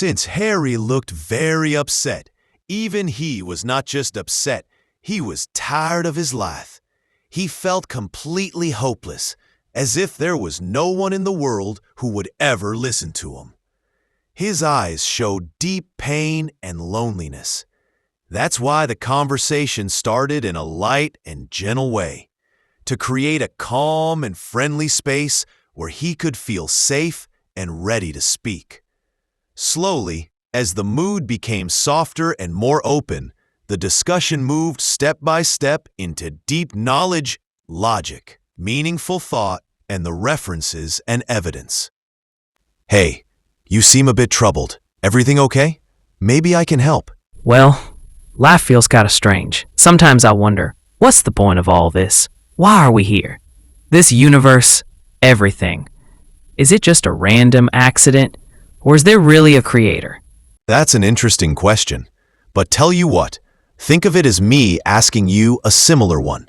Since Harry looked very upset, even he was not just upset, he was tired of his life. He felt completely hopeless, as if there was no one in the world who would ever listen to him. His eyes showed deep pain and loneliness. That's why the conversation started in a light and gentle way, to create a calm and friendly space where he could feel safe and ready to speak. Slowly, as the mood became softer and more open, the discussion moved step by step into deep knowledge, logic, meaningful thought, and the references and evidence. Hey, you seem a bit troubled. Everything okay? Maybe I can help. Well, life feels kinda strange. Sometimes I wonder, what's the point of all this? Why are we here? This universe, everything. Is it just a random accident? Or is there really a creator? That's an interesting question. But tell you what, think of it as me asking you a similar one.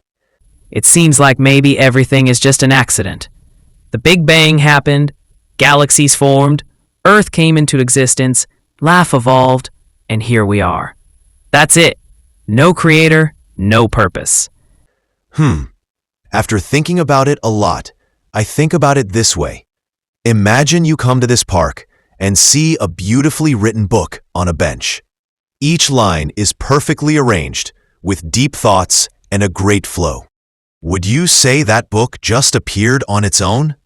It seems like maybe everything is just an accident. The Big Bang happened, galaxies formed, Earth came into existence, life evolved, and here we are. That's it. No creator, no purpose. After thinking about it a lot, I think about it this way. Imagine you come to this park and see a beautifully written book on a bench. Each line is perfectly arranged, with deep thoughts and a great flow. Would you say that book just appeared on its own?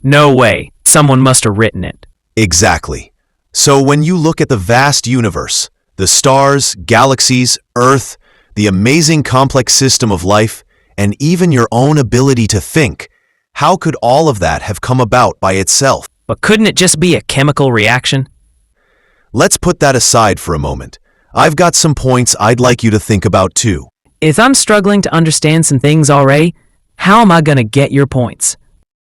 No way. Someone must have written it. Exactly. So when you look at the vast universe, the stars, galaxies, Earth, the amazing complex system of life, and even your own ability to think, how could all of that have come about by itself? But couldn't it just be a chemical reaction? Let's put that aside for a moment. I've got some points I'd like you to think about too. If I'm struggling to understand some things already, how am I going to get your points?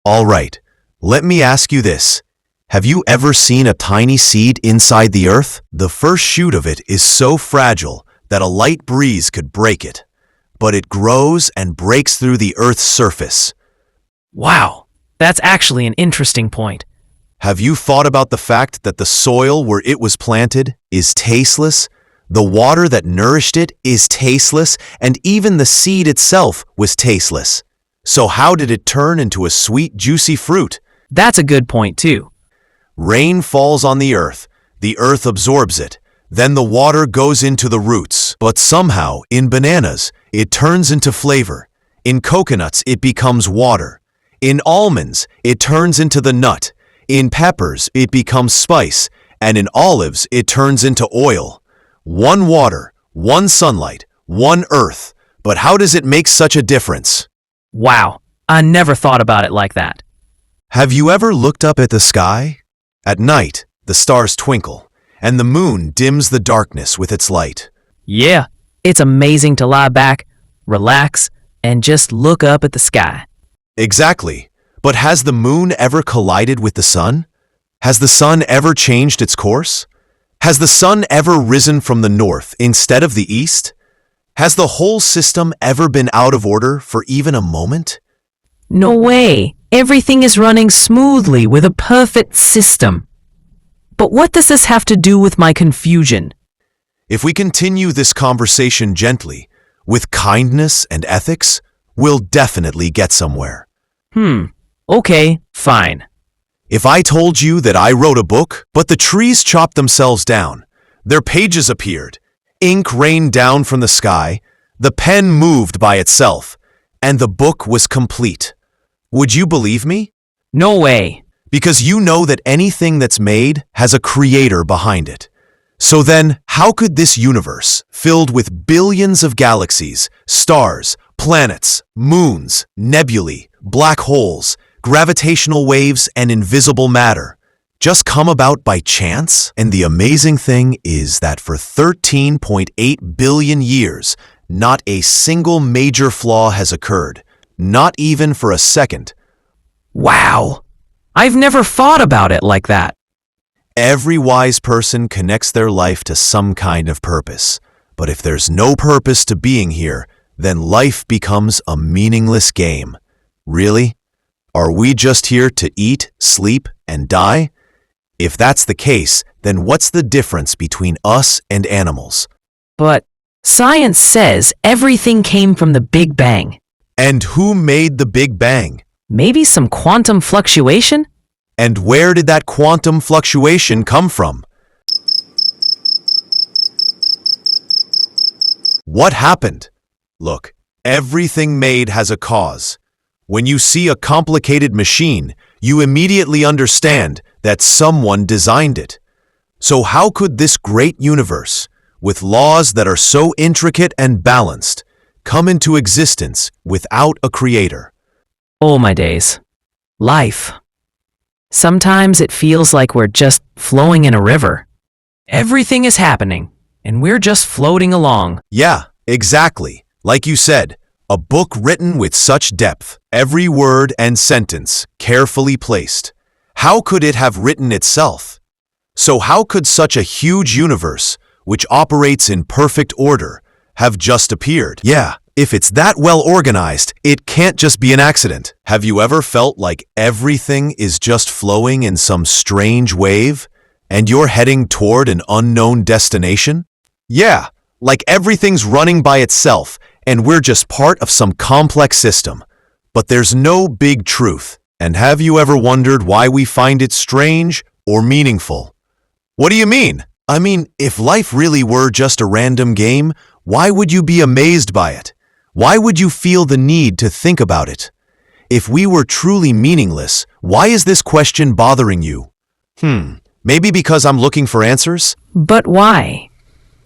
All right, let me ask you this. Have you ever seen a tiny seed inside the earth? The first shoot of it is so fragile that a light breeze could break it. But it grows and breaks through the earth's surface. Wow, that's actually an interesting point. Have you thought about the fact that the soil where it was planted is tasteless? The water that nourished it is tasteless, and even the seed itself was tasteless. So how did it turn into a sweet, juicy fruit? That's a good point too. Rain falls on the earth absorbs it. Then the water goes into the roots. But somehow, in bananas, it turns into flavor. In coconuts, it becomes water. In almonds, it turns into the nut. In peppers, it becomes spice. And in olives, it turns into oil. One water, one sunlight, one earth. But how does it make such a difference? Wow, I never thought about it like that. Have you ever looked up at the sky? At night, the stars twinkle, and the moon dims the darkness with its light. Yeah, it's amazing to lie back, relax, and just look up at the sky. Exactly. But has the moon ever collided with the sun? Has the sun ever changed its course? Has the sun ever risen from the north instead of the east? Has the whole system ever been out of order for even a moment? No way. Everything is running smoothly with a perfect system. But what does this have to do with my confusion? If we continue this conversation gently, with kindness and ethics, we'll definitely get somewhere. Okay, fine. If I told you that I wrote a book, but the trees chopped themselves down, their pages appeared, ink rained down from the sky, the pen moved by itself, and the book was complete, would you believe me? No way. Because you know that anything that's made has a creator behind it. So then, how could this universe, filled with billions of galaxies, stars, planets, moons, nebulae, black holes, gravitational waves, and invisible matter, just come about by chance? And the amazing thing is that for 13.8 billion years, not a single major flaw has occurred, not even for a second. Wow. I've never thought about it like that. Every wise person connects their life to some kind of purpose. But if there's no purpose to being here, then life becomes a meaningless game. Really? Are we just here to eat, sleep, and die? If that's the case, then what's the difference between us and animals? But science says everything came from the Big Bang. And who made the Big Bang? Maybe some quantum fluctuation? And where did that quantum fluctuation come from? What happened? Look, everything made has a cause. When you see a complicated machine, you immediately understand that someone designed it. So how could this great universe, with laws that are so intricate and balanced, come into existence without a creator? Oh my days. Life. Sometimes it feels like we're just flowing in a river. Everything is happening, and we're just floating along. Yeah, exactly. Like you said, a book written with such depth, every word and sentence carefully placed. How could it have written itself? So how could such a huge universe, which operates in perfect order, have just appeared? Yeah, if it's that well organized, it can't just be an accident. Have you ever felt like everything is just flowing in some strange wave, and you're heading toward an unknown destination? Yeah, like everything's running by itself, and we're just part of some complex system. But there's no big truth. And have you ever wondered why we find it strange or meaningful? What do you mean? I mean, if life really were just a random game, why would you be amazed by it? Why would you feel the need to think about it? If we were truly meaningless, why is this question bothering you? Maybe because I'm looking for answers? But why?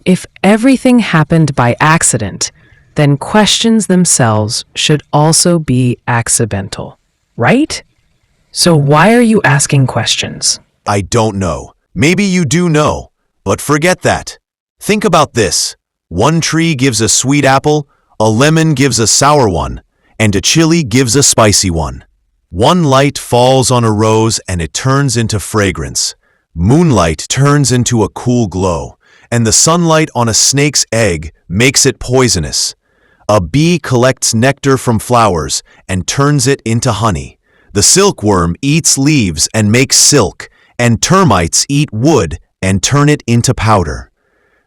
If everything happened by accident, then questions themselves should also be accidental, right? So why are you asking questions? I don't know. Maybe you do know, but forget that. Think about this. One tree gives a sweet apple, a lemon gives a sour one, and a chili gives a spicy one. One light falls on a rose and it turns into fragrance. Moonlight turns into a cool glow, and the sunlight on a snake's egg makes it poisonous. A bee collects nectar from flowers and turns it into honey. The silkworm eats leaves and makes silk, and termites eat wood and turn it into powder.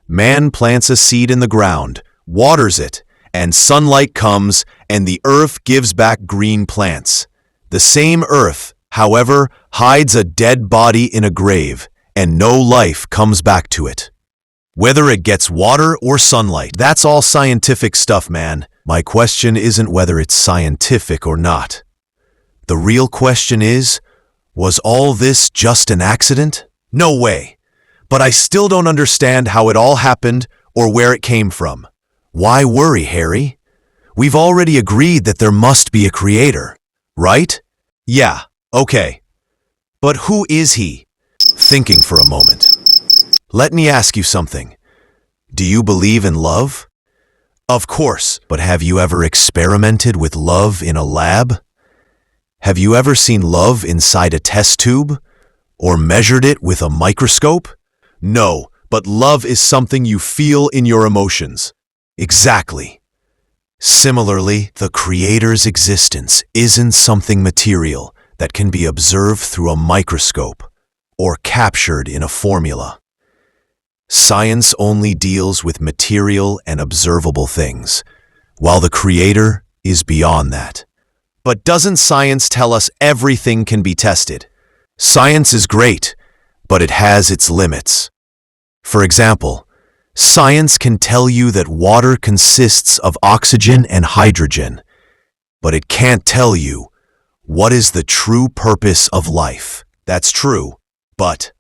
Man plants a seed in the ground, waters it, and sunlight comes and the earth gives back green plants. The same earth, however, hides a dead body in a grave, and no life comes back to it. Whether it gets water or sunlight, that's all scientific stuff, man. My question isn't whether it's scientific or not. The real question is, was all this just an accident? No way. But I still don't understand how it all happened or where it came from. Why worry, Harry? We've already agreed that there must be a creator, right? Yeah, okay. But who is he? Thinking for a moment. Let me ask you something. Do you believe in love? Of course, but have you ever experimented with love in a lab? Have you ever seen love inside a test tube? Or measured it with a microscope? No, but love is something you feel in your emotions. Exactly. Similarly, the Creator's existence isn't something material that can be observed through a microscope or captured in a formula. Science only deals with material and observable things, while the Creator is beyond that. But doesn't science tell us everything can be tested? Science is great, but it has its limits. For example, science can tell you that water consists of oxygen and hydrogen, but it can't tell you what is the true purpose of life. That's true, but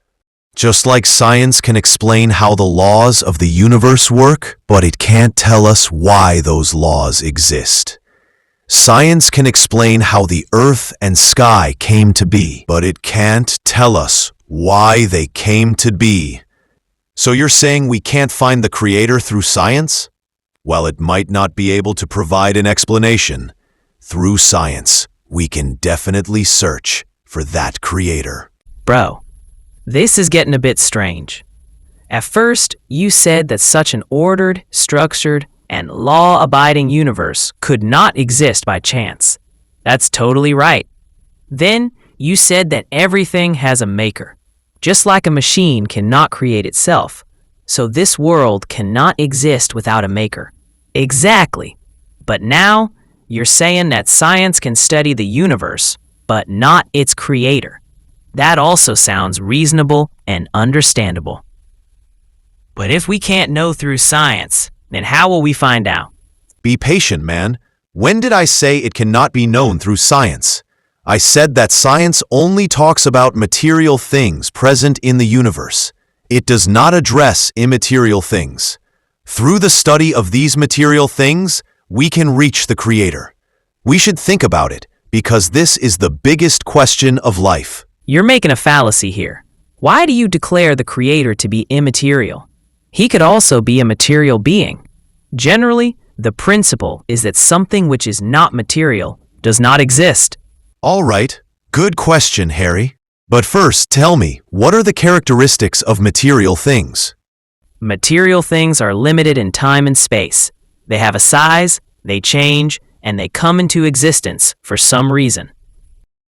just like science can explain how the laws of the universe work, but it can't tell us why those laws exist. Science can explain how the earth and sky came to be, but it can't tell us why they came to be. So you're saying we can't find the Creator through science? While it might not be able to provide an explanation, through science, we can definitely search for that Creator. Bro, this is getting a bit strange. At first, you said that such an ordered, structured, and law-abiding universe could not exist by chance. That's totally right. Then, you said that everything has a maker. Just like a machine cannot create itself, so this world cannot exist without a maker. Exactly. But now, you're saying that science can study the universe, but not its creator. That also sounds reasonable and understandable. But if we can't know through science, then how will we find out? Be patient, man. When did I say it cannot be known through science? I said that science only talks about material things present in the universe. It does not address immaterial things. Through the study of these material things, we can reach the Creator. We should think about it, because this is the biggest question of life. You're making a fallacy here. Why do you declare the Creator to be immaterial? He could also be a material being. Generally, the principle is that something which is not material does not exist. All right, good question, Harry. But first, tell me, what are the characteristics of material things? Material things are limited in time and space. They have a size, they change, and they come into existence for some reason.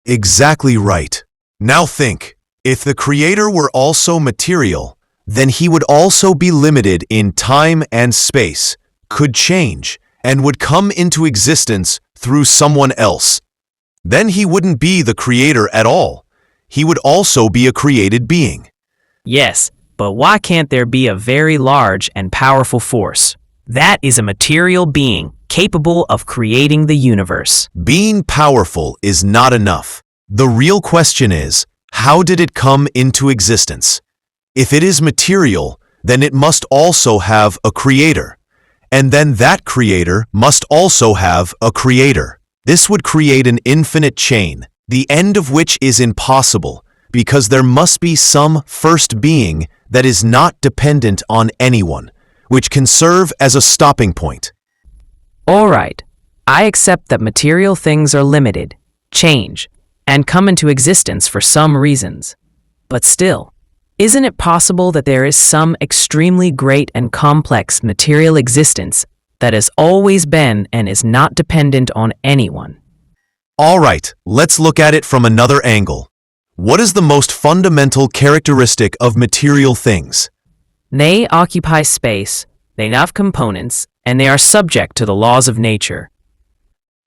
Exactly right. Now think, if the Creator were also material, then he would also be limited in time and space, could change, and would come into existence through someone else. Then he wouldn't be the Creator at all. He would also be a created being. Yes, but why can't there be a very large and powerful force? That is a material being capable of creating the universe. Being powerful is not enough. The real question is, how did it come into existence? If it is material, then it must also have a creator. And then that creator must also have a creator. This would create an infinite chain, the end of which is impossible, because there must be some first being that is not dependent on anyone, which can serve as a stopping point. All right, I accept that material things are limited, change, and come into existence for some reasons. But still, isn't it possible that there is some extremely great and complex material existence that has always been and is not dependent on anyone? All right, let's look at it from another angle. What is the most fundamental characteristic of material things? They occupy space, they have components, and they are subject to the laws of nature.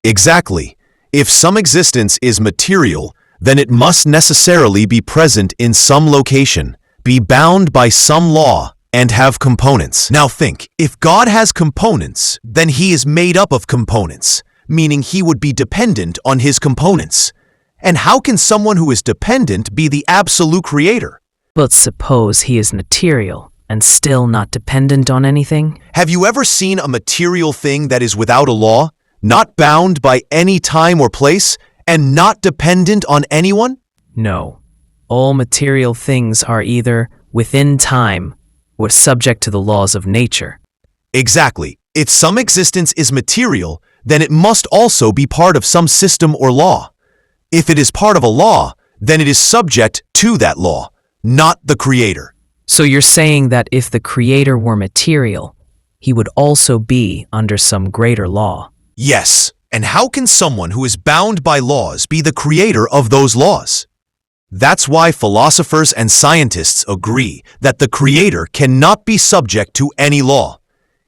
Exactly. If some existence is material, then it must necessarily be present in some location, be bound by some law, and have components. Now think, if God has components, then he is made up of components, meaning he would be dependent on his components. And how can someone who is dependent be the absolute creator? But suppose he is material and still not dependent on anything? Have you ever seen a material thing that is without a law, not bound by any time or place, and not dependent on anyone? No. All material things are either within time or subject to the laws of nature. Exactly. If some existence is material, then it must also be part of some system or law. If it is part of a law, then it is subject to that law, not the creator. So you're saying that if the creator were material, he would also be under some greater law? Yes, and how can someone who is bound by laws be the creator of those laws? That's why philosophers and scientists agree that the creator cannot be subject to any law.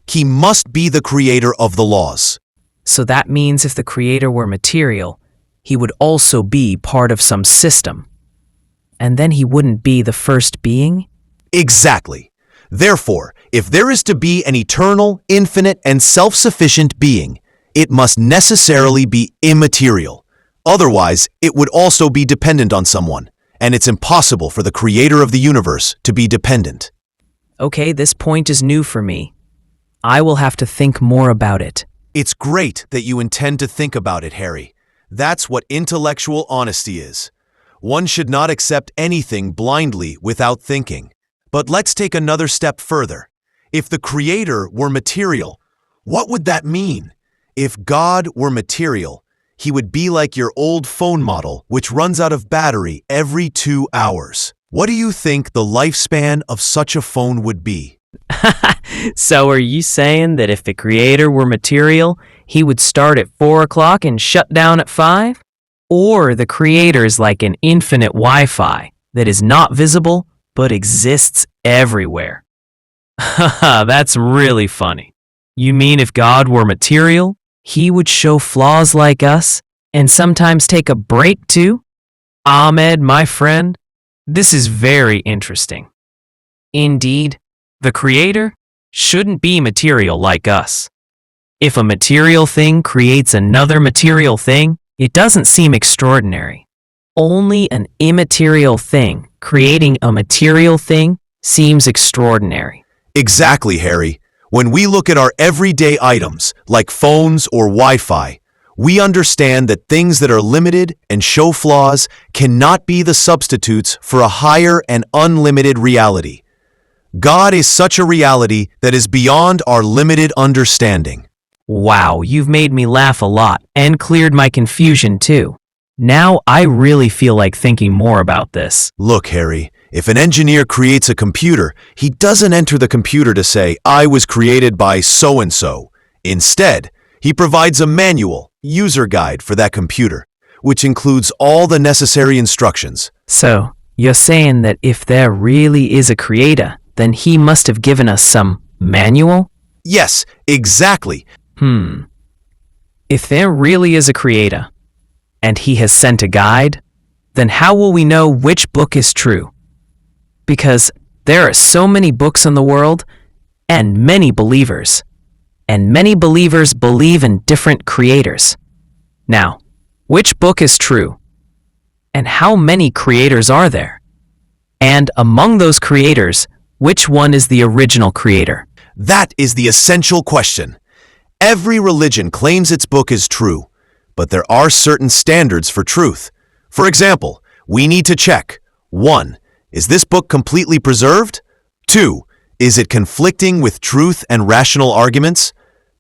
He must be the creator of the laws. So that means if the creator were material, he would also be part of some system. And then he wouldn't be the first being? Exactly. Therefore, if there is to be an eternal, infinite, and self-sufficient being, it must necessarily be immaterial. Otherwise, it would also be dependent on someone, and it's impossible for the creator of the universe to be dependent. Okay, this point is new for me. I will have to think more about it. It's great that you intend to think about it, Harry. That's what intellectual honesty is. One should not accept anything blindly without thinking. But let's take another step further. If the creator were material, what would that mean? If God were material, he would be like your old phone model, which runs out of battery every 2 hours. What do you think the lifespan of such a phone would be? So are you saying that if the creator were material, he would start at 4 o'clock and shut down at 5? Or the creator is like an infinite Wi-Fi, that is not visible but exists everywhere. Haha, that's really funny. You mean if God were material, he would show flaws like us and sometimes take a break too? Ahmed, my friend, this is very interesting. Indeed, the Creator shouldn't be material like us. If a material thing creates another material thing, it doesn't seem extraordinary. Only an immaterial thing creating a material thing seems extraordinary. Exactly, Harry. When we look at our everyday items, like phones or Wi-Fi, we understand that things that are limited and show flaws cannot be the substitutes for a higher and unlimited reality. God is such a reality that is beyond our limited understanding. Wow, you've made me laugh a lot and cleared my confusion too. Now I really feel like thinking more about this. Look, Harry, if an engineer creates a computer, he doesn't enter the computer to say, "I was created by so-and-so." Instead, he provides a manual, user guide for that computer, which includes all the necessary instructions. So, you're saying that if there really is a creator, then he must have given us some manual? Yes, exactly. If there really is a creator, and he has sent a guide, then how will we know which book is true? Because there are so many books in the world, and many believers believe in different creators. Now, which book is true? And how many creators are there? And among those creators, which one is the original creator? That is the essential question. Every religion claims its book is true, but there are certain standards for truth. For example, we need to check: 1. Is this book completely preserved? 2. Is it conflicting with truth and rational arguments?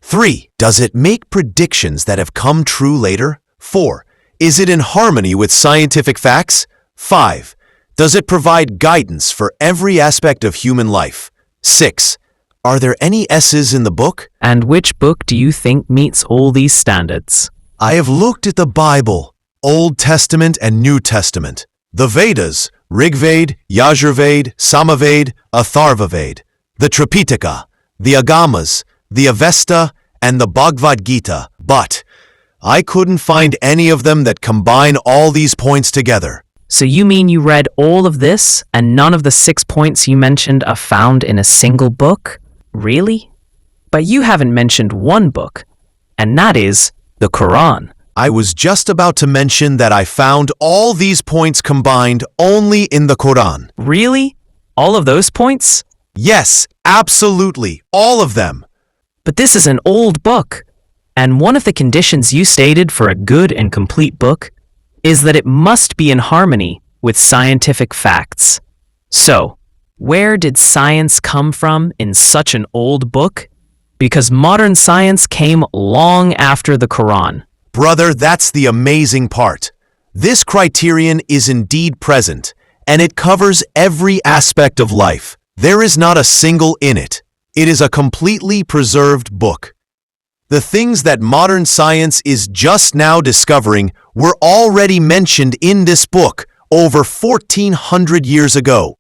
3. Does it make predictions that have come true later? 4. Is it in harmony with scientific facts? 5. Does it provide guidance for every aspect of human life? 6. Are there any S's in the book? And which book do you think meets all these standards? I have looked at the Bible, Old Testament and New Testament, the Vedas, Rigveda, Yajurveda, Samaveda, Atharvaveda, the Tripitaka, the Agamas, the Avesta, and the Bhagavad Gita, but I couldn't find any of them that combine all these points together. So you mean you read all of this and none of the 6 points you mentioned are found in a single book? Really? But you haven't mentioned one book, and that is the Quran. I was just about to mention that I found all these points combined only in the Quran. Really? All of those points? Yes, absolutely, all of them. But this is an old book, and one of the conditions you stated for a good and complete book is that it must be in harmony with scientific facts. So, where did science come from in such an old book? Because modern science came long after the Quran. Brother, that's the amazing part. This criterion is indeed present, and it covers every aspect of life. There is not a single in it. It is a completely preserved book. The things that modern science is just now discovering were already mentioned in this book over 1400 years ago.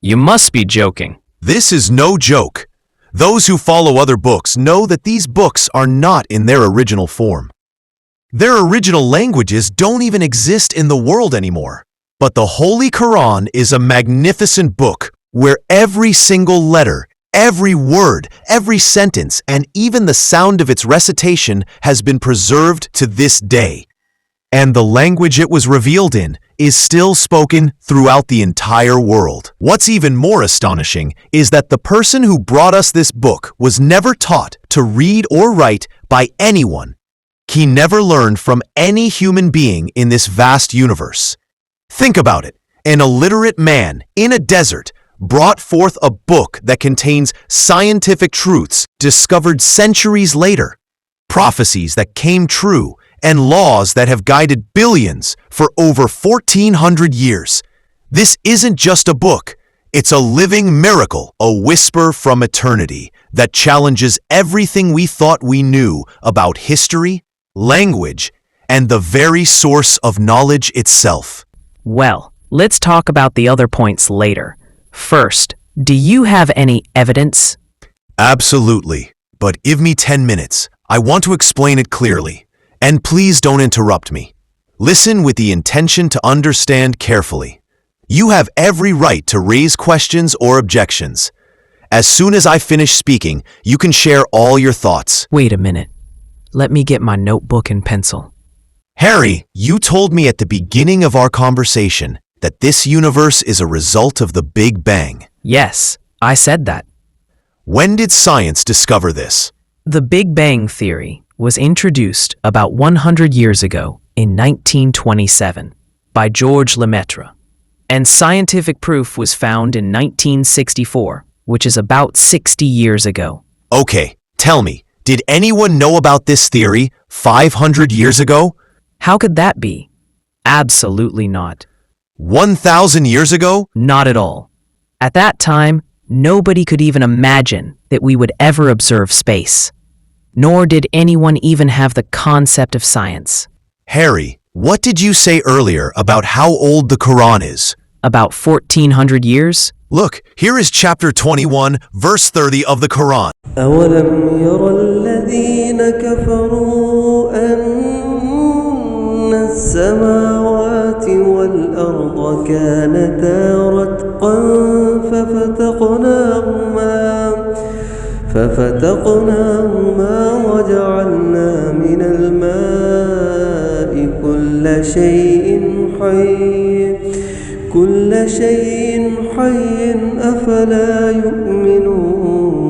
You must be joking. This is no joke. Those who follow other books know that these books are not in their original form. Their original languages don't even exist in the world anymore. But the Holy Quran is a magnificent book where every single letter, every word, every sentence, and even the sound of its recitation has been preserved to this day. And the language it was revealed in is still spoken throughout the entire world. What's even more astonishing is that the person who brought us this book was never taught to read or write by anyone. He never learned from any human being in this vast universe. Think about it. An illiterate man in a desert brought forth a book that contains scientific truths discovered centuries later, prophecies that came true, and laws that have guided billions for over 1400 years. This isn't just a book. It's a living miracle, a whisper from eternity that challenges everything we thought we knew about history, language, and the very source of knowledge itself. Well, Let's talk about the other points later. First, do you have any evidence? Absolutely. But give me 10 minutes. I want to explain it clearly. And please don't interrupt me. Listen with the intention to understand carefully. You have every right to raise questions or objections. As soon as I finish speaking, you can share all your thoughts. Wait a minute. Let me get my notebook and pencil. Harry, you told me at the beginning of our conversation that this universe is a result of the Big Bang. Yes, I said that. When did science discover this? The Big Bang Theory was introduced about 100 years ago in 1927 by George Lemaitre, and scientific proof was found in 1964, which is about 60 years ago. Okay, tell me, did anyone know about this theory 500 years ago? How could that be? Absolutely not. 1,000 years ago? Not at all. At that time, nobody could even imagine that we would ever observe space. Nor did anyone even have the concept of science. Harry, what did you say earlier about how old the Quran is? About 1,400 years? Look, here is chapter 21, verse 30 of the Quran. أولم ير الذين كفروا أن السماوات والأرض كانتا رتقا ففتقناهما وجعلنا من الماء كل شيء حي أفلا يؤمنون.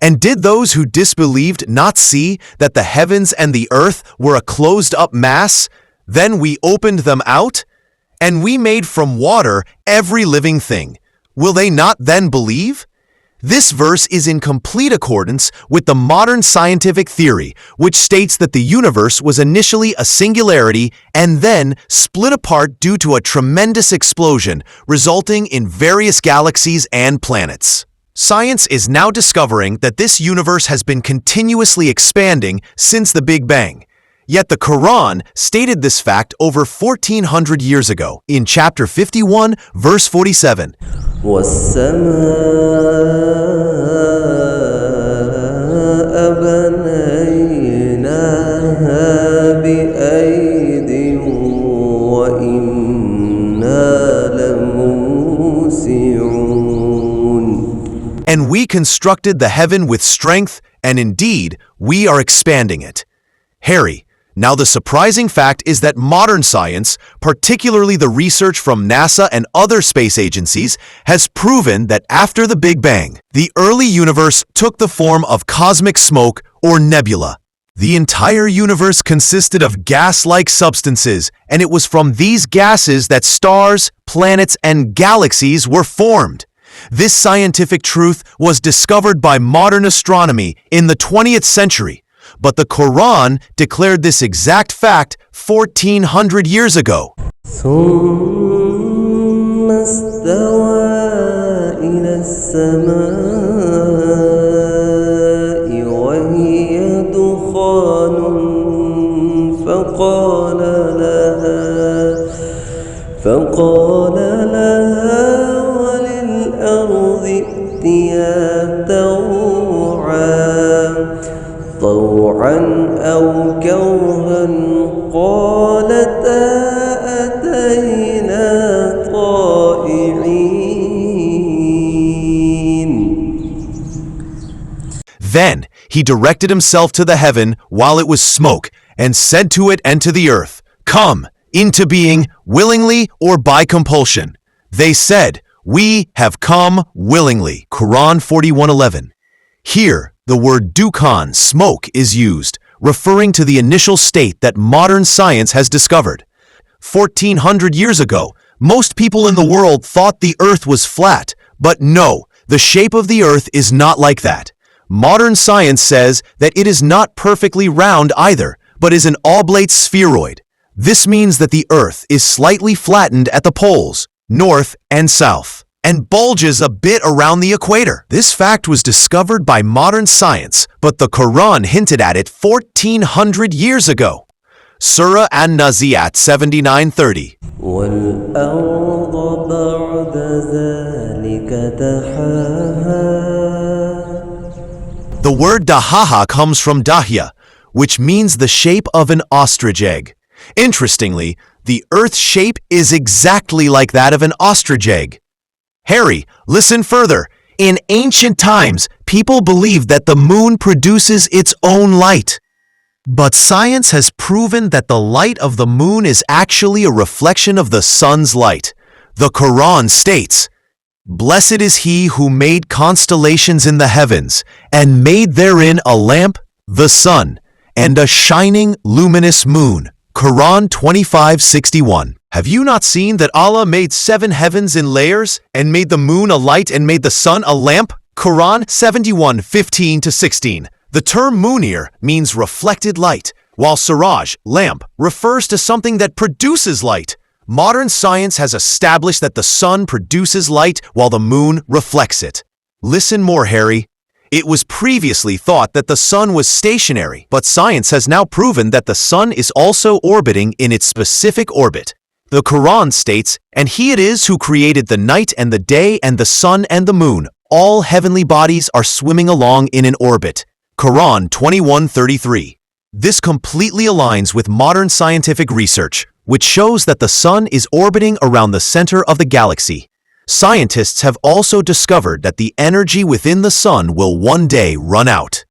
And did those who disbelieved not see that the heavens and the earth were a closed-up mass? Then we opened them out, and we made from water every living thing. Will they not then believe? This verse is in complete accordance with the modern scientific theory, which states that the universe was initially a singularity and then split apart due to a tremendous explosion, resulting in various galaxies and planets. Science is now discovering that this universe has been continuously expanding since the Big Bang. Yet the Quran stated this fact over 1,400 years ago in chapter 51, verse 47. وَالسَّمَاءَ بَنَيْنَاهَا بِأَيْدٍ وَإِنَّا لَمُوسِعُونَ. And we constructed the heaven with strength, and indeed, we are expanding it. Harry, now the surprising fact is that modern science, particularly the research from NASA and other space agencies, has proven that after the Big Bang, the early universe took the form of cosmic smoke or nebula. The entire universe consisted of gas-like substances, and it was from these gases that stars, planets, and galaxies were formed. This scientific truth was discovered by modern astronomy in the 20th century. But the Quran declared this exact fact 1,400 years ago. ثم استوى إلى السماء وهي دخان فقال لها وللأرض ائتيا طوعا أو كرها قالتا أتينا طائعين. Then he directed himself to the heaven while it was smoke, and said to it and to the earth, "Come into being, willingly or by compulsion." They said, "We have come willingly." Quran 41:11. Here, the word dukhan, smoke, is used, referring to the initial state that modern science has discovered. 1,400 years ago, most people in the world thought the earth was flat, but no, the shape of the earth is not like that. Modern science says that it is not perfectly round either, but is an oblate spheroid. This means that the earth is slightly flattened at the poles, north and south, and bulges a bit around the equator. This fact was discovered by modern science, but the Quran hinted at it 1,400 years ago. Surah An-Nazi'at 79:30. والأرض بعد ذلك دحاها. The word dahaha comes from dahya, which means the shape of an ostrich egg. Interestingly, the Earth's shape is exactly like that of an ostrich egg. Harry, listen further. In ancient times, people believed that the moon produces its own light. But science has proven that the light of the moon is actually a reflection of the sun's light. The Quran states, "Blessed is he who made constellations in the heavens, and made therein a lamp, the sun, and a shining, luminous moon." Quran 25:61. Have you not seen that Allah made 7 heavens in layers, and made the moon a light and made the sun a lamp? Quran 71:15-16. The term munir means reflected light, while siraj, lamp, refers to something that produces light. Modern science has established that the sun produces light while the moon reflects it. Listen more, Harry. It was previously thought that the sun was stationary, but science has now proven that the sun is also orbiting in its specific orbit. The Quran states, "And he it is who created the night and the day and the sun and the moon. All heavenly bodies are swimming along in an orbit." Quran 21:33. This completely aligns with modern scientific research, which shows that the sun is orbiting around the center of the galaxy. Scientists have also discovered that the energy within the sun will one day run out,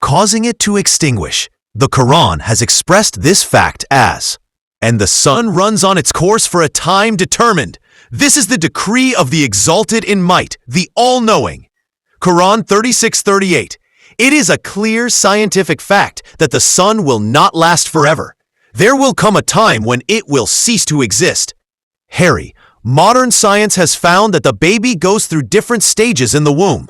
causing it to extinguish. The Quran has expressed this fact as, "And the sun runs on its course for a time determined. This is the decree of the exalted in might, the all-knowing." Quran 36:38. It is a clear scientific fact that the sun will not last forever. There will come a time when it will cease to exist. Harry, modern science has found that the baby goes through different stages in the womb.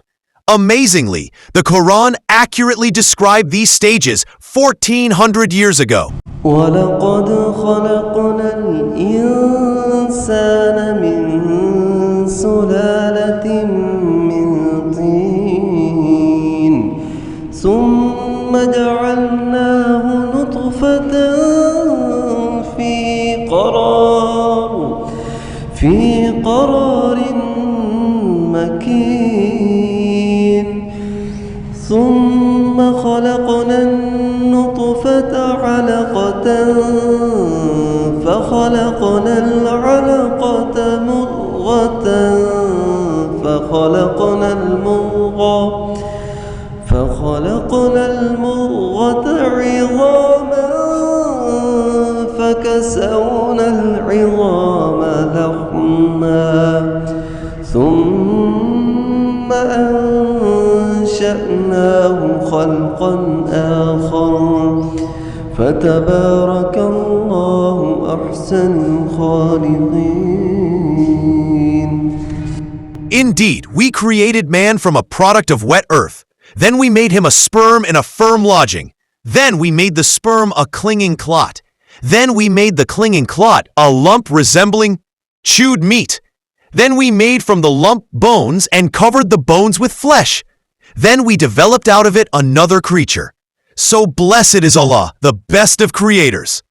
Amazingly, the Quran accurately described these stages 1400 years ago. ولقد خلقنا الإنسان من سلالة من طين ثم جعلناه نطفة في قرار مكين ثم خلقنا النطفة علقة فخلقنا العلقة مضغة فخلقنا المضغة عظاما فكسونا العظام لحما ثم أنشأناه خلقا آخر فتبارك الله أحسن الخالقين. Indeed, we created man from a product of wet earth. Then we made him a sperm in a firm lodging. Then we made the sperm a clinging clot. Then we made the clinging clot a lump resembling chewed meat. Then we made from the lump bones and covered the bones with flesh. Then we developed out of it another creature. So blessed is Allah, the best of creators.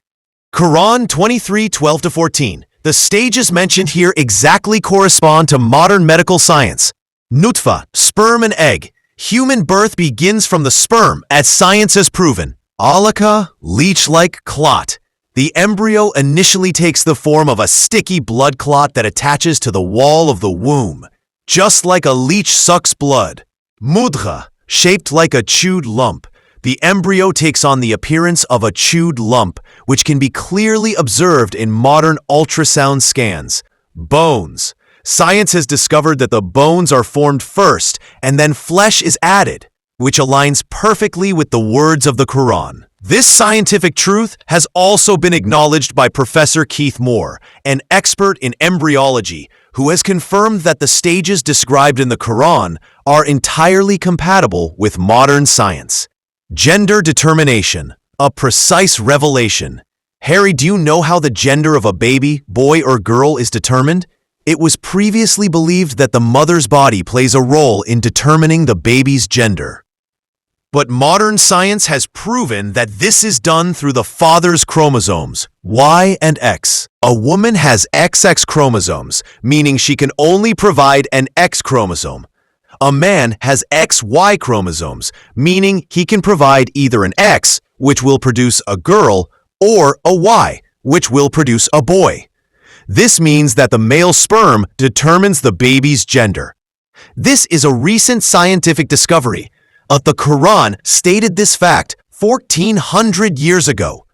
Quran 23:12-14. The stages mentioned here exactly correspond to modern medical science. Nutfa, sperm and egg. Human birth begins from the sperm, as science has proven. Alaka, leech-like clot. The embryo initially takes the form of a sticky blood clot that attaches to the wall of the womb, just like a leech sucks blood. Mudgha, shaped like a chewed lump. The embryo takes on the appearance of a chewed lump, which can be clearly observed in modern ultrasound scans. Bones. Science has discovered that the bones are formed first, and then flesh is added, which aligns perfectly with the words of the Quran. This scientific truth has also been acknowledged by Professor Keith Moore, an expert in embryology, who has confirmed that the stages described in the Quran are entirely compatible with modern science. Gender determination, a precise revelation. Harry, do you know how the gender of a baby, boy or girl, is determined? It was previously believed that the mother's body plays a role in determining the baby's gender. But modern science has proven that this is done through the father's chromosomes, Y and X. A woman has XX chromosomes, meaning she can only provide an X chromosome. A man has XY chromosomes, meaning he can provide either an X, which will produce a girl, or a Y, which will produce a boy. This means that the male sperm determines the baby's gender. This is a recent scientific discovery. The Quran stated this fact 1400 years ago.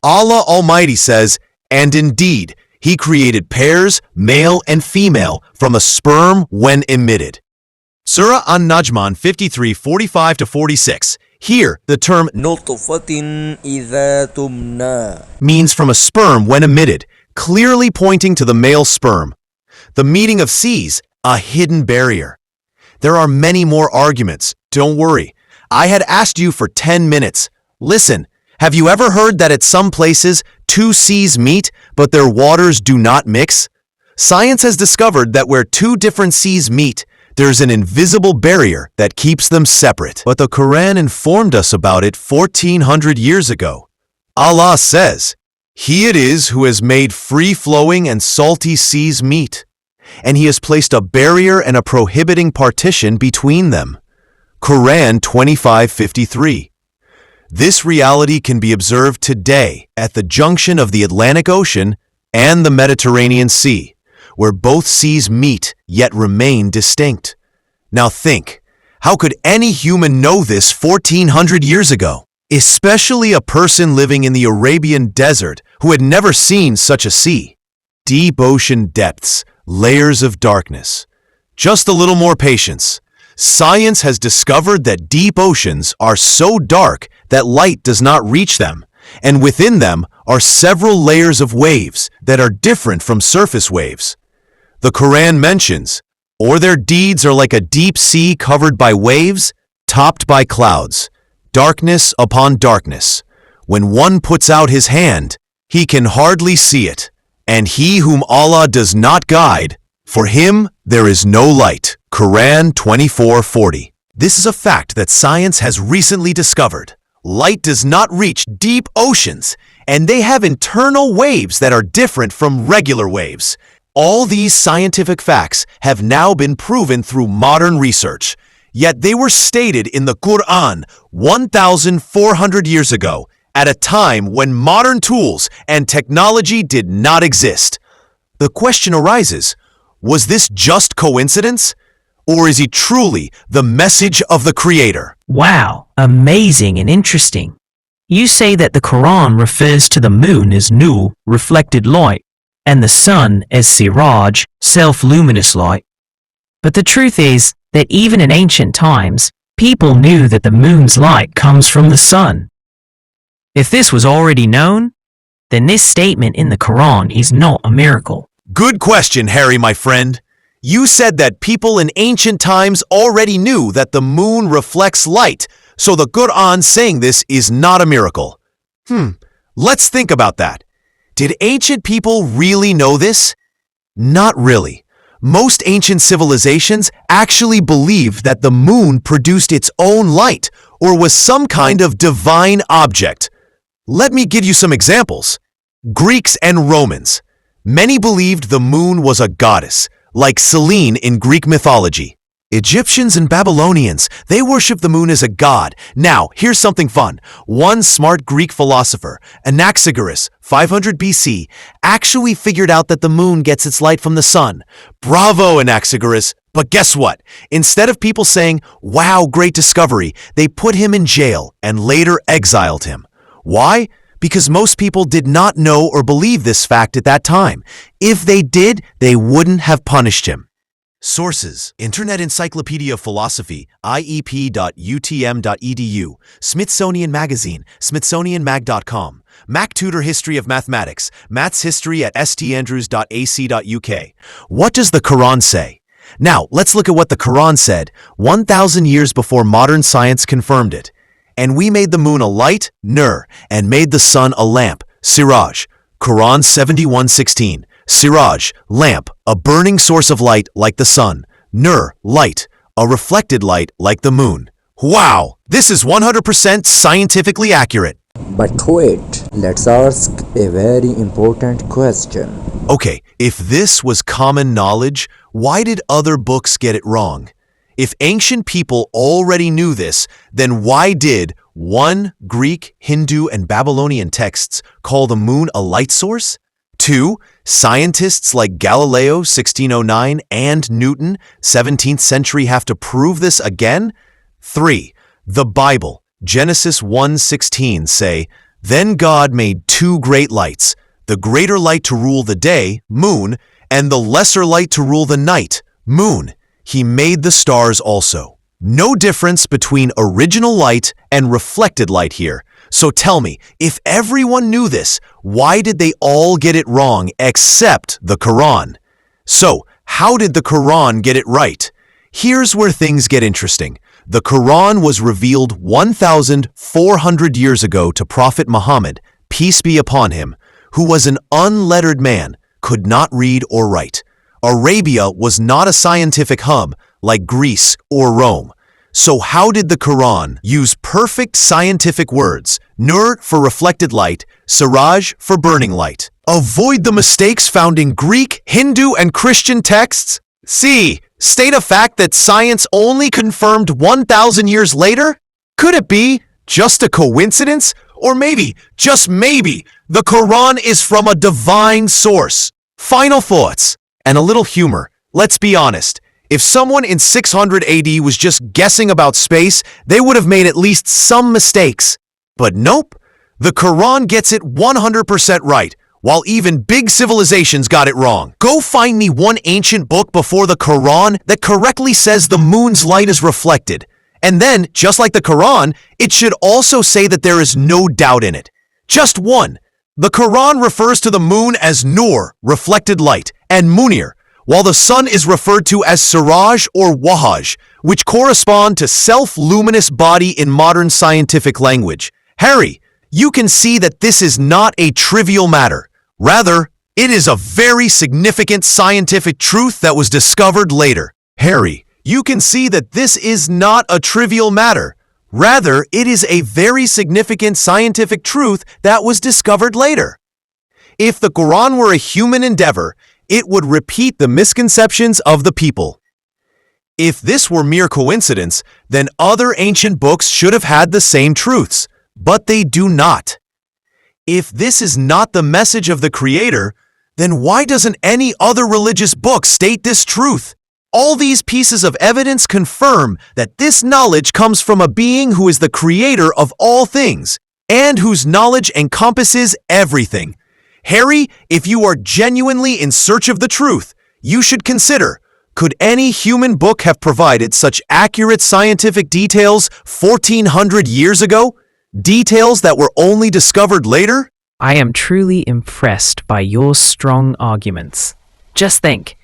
Allah Almighty says, "And indeed, He created pairs, male and female, from a sperm when emitted." Surah An-Najm 53:45-46. Here, the term نطفة إذا تمنى means from a sperm when emitted, clearly pointing to the male sperm. The meaning of sees, a hidden barrier. There are many more arguments. Don't worry. I had asked you for 10 minutes. Listen, have you ever heard that at some places two seas meet, but their waters do not mix? Science has discovered that where two different seas meet, there's an invisible barrier that keeps them separate. But the Quran informed us about it 1400 years ago. Allah says, "He it is who has made free-flowing and salty seas meet, and He has placed a barrier and a prohibiting partition between them." Quran 25:53. This reality can be observed today at the junction of the Atlantic Ocean and the Mediterranean Sea, where both seas meet yet remain distinct. Now think, how could any human know this 1400 years ago? Especially a person living in the Arabian desert who had never seen such a sea. Deep ocean depths, layers of darkness. Just a little more patience. Science has discovered that deep oceans are so dark that light does not reach them, and within them are several layers of waves that are different from surface waves. The Quran mentions, "Or their deeds are like a deep sea covered by waves, topped by clouds, darkness upon darkness. When one puts out his hand, he can hardly see it, and he whom Allah does not guide, for him there is no light." Quran 24:40. This is a fact that science has recently discovered. Light does not reach deep oceans, and they have internal waves that are different from regular waves. All these scientific facts have now been proven through modern research, yet they were stated in the Quran 1,400 years ago, at a time when modern tools and technology did not exist. The question arises, was this just coincidence? Or is he truly the message of the Creator? Wow, amazing and interesting. You say that the Quran refers to the moon as nur, reflected light, and the sun as siraj, self-luminous light. But the truth is that even in ancient times, people knew that the moon's light comes from the sun. If this was already known, then this statement in the Quran is not a miracle. Good question, Harry, my friend. You said that people in ancient times already knew that the moon reflects light, so the Quran saying this is not a miracle. Let's think about that. Did ancient people really know this? Not really. Most ancient civilizations actually believed that the moon produced its own light or was some kind of divine object. Let me give you some examples. Greeks and Romans. Many believed the moon was a goddess, like Selene in Greek mythology. Egyptians and Babylonians, they worship the moon as a god. Now, here's something fun. One smart Greek philosopher, Anaxagoras, 500 BC, actually figured out that the moon gets its light from the sun. Bravo, Anaxagoras! But guess what? Instead of people saying, "Wow, great discovery," they put him in jail and later exiled him. Why? Because most people did not know or believe this fact at that time. If they did, they wouldn't have punished him. Sources: Internet Encyclopedia of Philosophy, iep.utm.edu, Smithsonian Magazine, smithsonianmag.com, Mac Tutor History of Mathematics, Maths History at standrews.ac.uk. What does the Quran say? Now, let's look at what the Quran said 1,000 years before modern science confirmed it. "And we made the moon a light, nur, and made the sun a lamp, siraj." Quran 71:16. Siraj, lamp, a burning source of light like the sun. Nur, light, a reflected light like the moon. Wow, this is 100% scientifically accurate. But wait, let's ask a very important question. Okay, if this was common knowledge, why did other books get it wrong? If ancient people already knew this, then why did 1. Greek, Hindu, and Babylonian texts call the moon a light source? 2. Scientists like Galileo 1609 and Newton 17th century have to prove this again? 3. The Bible, Genesis 1:16 say, "Then God made 2 great lights, the greater light to rule the day, moon, and the lesser light to rule the night, moon. He made the stars also." No difference between original light and reflected light here. So tell me, if everyone knew this, why did they all get it wrong except the Quran? So, how did the Quran get it right? Here's where things get interesting. The Quran was revealed 1,400 years ago to Prophet Muhammad, peace be upon him, who was an unlettered man, could not read or write. Arabia was not a scientific hub like Greece or Rome. So how did the Quran use perfect scientific words, Nur for reflected light, Siraj for burning light? Avoid the mistakes found in Greek, Hindu, and Christian texts? C. State a fact that science only confirmed 1,000 years later? Could it be just a coincidence? Or maybe, just maybe, the Quran is from a divine source? Final thoughts, and a little humor. Let's be honest. If someone in 600 AD was just guessing about space, they would have made at least some mistakes. But nope, the Quran gets it 100% right, while even big civilizations got it wrong. Go find me one ancient book before the Quran that correctly says the moon's light is reflected. And then, just like the Quran, it should also say that there is no doubt in it. Just one. The Quran refers to the moon as Nur, reflected light, and Munir, while the sun is referred to as Siraj or Wahaj, which correspond to self-luminous body in modern scientific language. Harry, you can see that this is not a trivial matter. Rather, it is a very significant scientific truth that was discovered later. Harry, you can see that this is not a trivial matter. Rather, it is a very significant scientific truth that was discovered later. If the Quran were a human endeavor, it would repeat the misconceptions of the people. If this were mere coincidence, then other ancient books should have had the same truths, but they do not. If this is not the message of the Creator, then why doesn't any other religious book state this truth? All these pieces of evidence confirm that this knowledge comes from a being who is the creator of all things, and whose knowledge encompasses everything. Harry, if you are genuinely in search of the truth, you should consider, could any human book have provided such accurate scientific details 1,400 years ago? Details that were only discovered later? I am truly impressed by your strong arguments. Just think,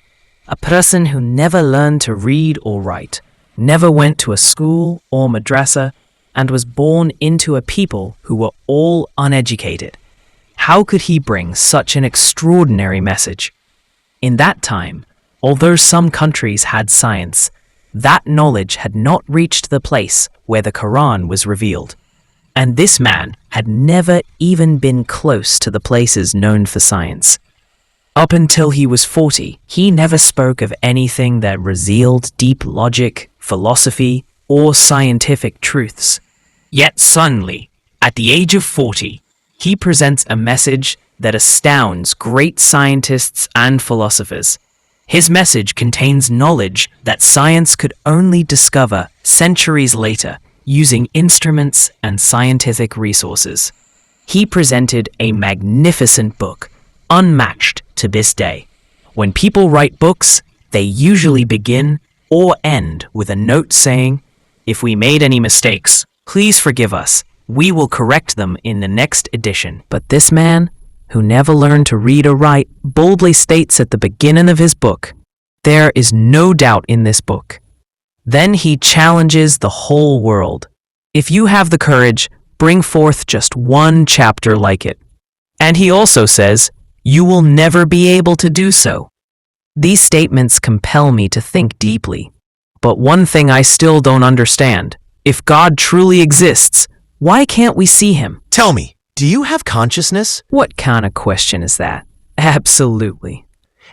a person who never learned to read or write, never went to a school or madrasa, and was born into a people who were all uneducated. How could he bring such an extraordinary message? In that time, although some countries had science, that knowledge had not reached the place where the Quran was revealed. And this man had never even been close to the places known for science. Up until he was 40, he never spoke of anything that revealed deep logic, philosophy, or scientific truths. Yet suddenly, at the age of 40, he presents a message that astounds great scientists and philosophers. His message contains knowledge that science could only discover centuries later using instruments and scientific resources. He presented a magnificent book, unmatched to this day. When people write books, they usually begin or end with a note saying, "If we made any mistakes, please forgive us. We will correct them in the next edition." But this man, who never learned to read or write, boldly states at the beginning of his book, "There is no doubt in this book." Then he challenges the whole world. If you have the courage, bring forth just one chapter like it. And he also says, you will never be able to do so. These statements compel me to think deeply. But one thing I still don't understand If God truly exists, why can't we see him? Tell me, do you have consciousness? What kind of question is that? Absolutely.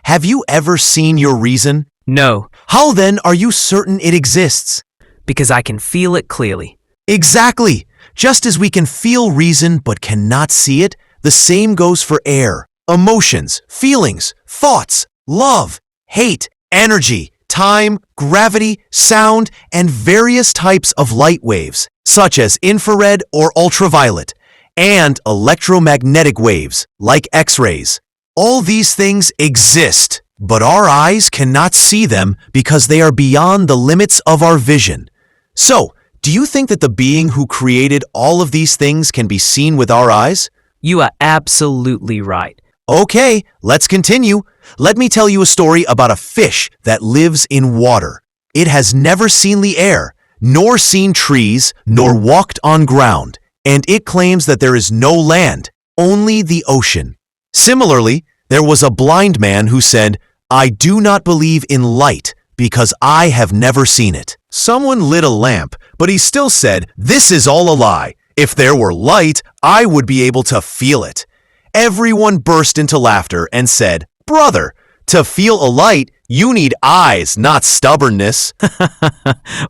Have you ever seen your reason? No, How then are you certain it exists? because I can feel it clearly. Exactly. Just as we can feel reason but cannot see it, the same goes for air, emotions, feelings, thoughts, love, hate, energy, time, gravity, sound, and various types of light waves, such as infrared or ultraviolet, and electromagnetic waves, like X-rays. All these things exist, but our eyes cannot see them because they are beyond the limits of our vision. So, do you think that the being who created all of these things can be seen with our eyes? You are absolutely right. Okay, let's continue. Let me tell you a story about a fish that lives in water. It has never seen the air, nor seen trees, nor walked on ground, and it claims that there is no land, only the ocean. Similarly, there was a blind man who said, "I do not believe in light because I have never seen it." Someone lit a lamp, but he still said, "This is all a lie. If there were light, I would be able to feel it." Everyone burst into laughter and said, "Brother, to feel a light, you need eyes, not stubbornness."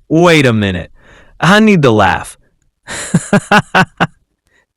Wait a minute. I need to laugh.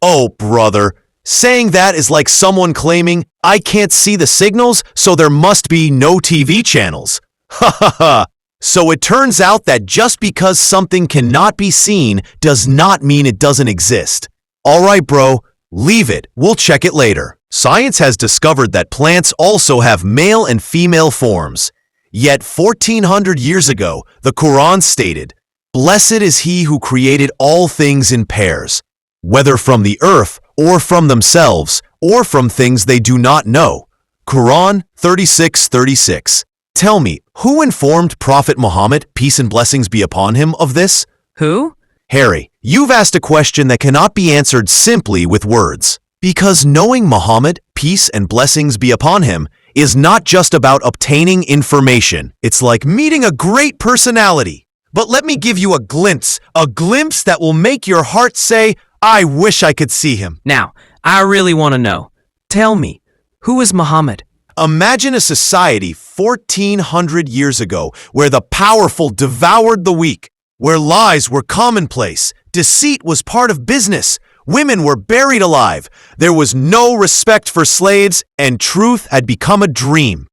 Oh, brother, saying that is like someone claiming, "I can't see the signals, so there must be no TV channels." Ha ha ha. So it turns out that just because something cannot be seen does not mean it doesn't exist. All right, bro, leave it. We'll check it later. Science has discovered that plants also have male and female forms. Yet 1400 years ago, the Quran stated, "Blessed is he who created all things in pairs, whether from the earth or from themselves or from things they do not know." Quran 36:36. Tell me, who informed Prophet Muhammad, peace and blessings be upon him, of this? Who? Harry, you've asked a question that cannot be answered simply with words. Because knowing Muhammad, peace and blessings be upon him, is not just about obtaining information. It's like meeting a great personality. But let me give you a glimpse that will make your heart say, "I wish I could see him." Now, I really want to know. Tell me, who is Muhammad? Imagine a society 1400 years ago where the powerful devoured the weak, where lies were commonplace, deceit was part of business, women were buried alive, there was no respect for slaves, and truth had become a dream.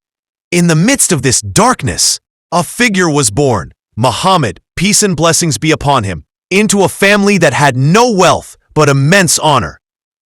In the midst of this darkness, a figure was born, Muhammad, peace and blessings be upon him, into a family that had no wealth but immense honor.